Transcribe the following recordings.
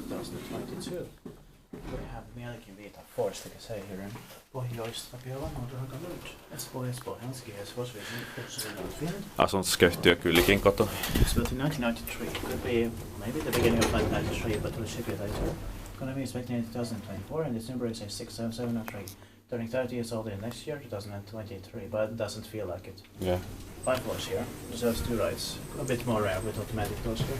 2022. We have Mielikinviita forest, like I say, here in Pohjois-Tapiola, modernized. Espoo, Helsinki, Finland. Asuntoskäyhtiö kylläkin koto. It's built in 1993. Could be maybe the beginning of 1993, but we'll check it later. Kone is making in 2024, and its number is 6703. Turning 30 years old in next year, 2023, but it doesn't feel like it. Yeah. 5 floors here, reserves 2 rides. A bit more rare with automatic doors here.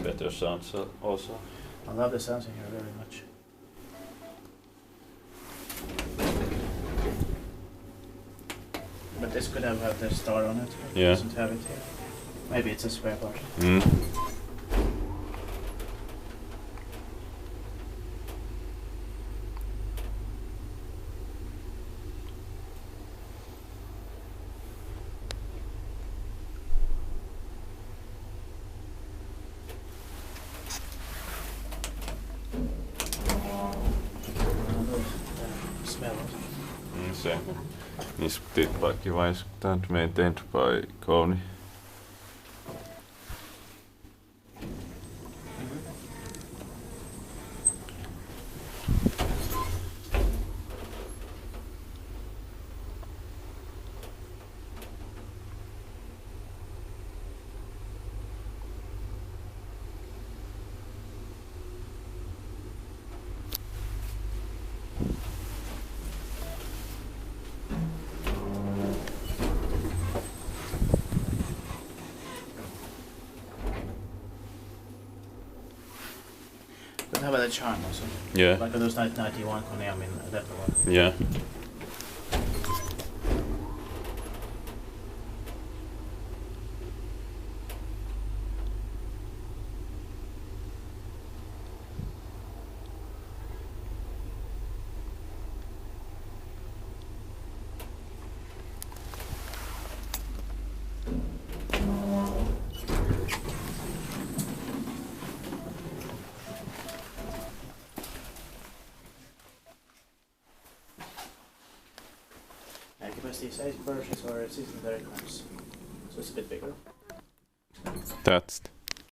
Better sounds also. I love the sounds in here very much. But this could have had the star on it. It Yeah. doesn't have it here. Maybe it's a spare part. Mm. Smell it. Se. This bike device that maintained by Kone. But how about the charm also? Yeah. Like those 1991 Kone, I mean, that one. Yeah. These 8 versions are 16 very clamps, so it's a bit bigger. That's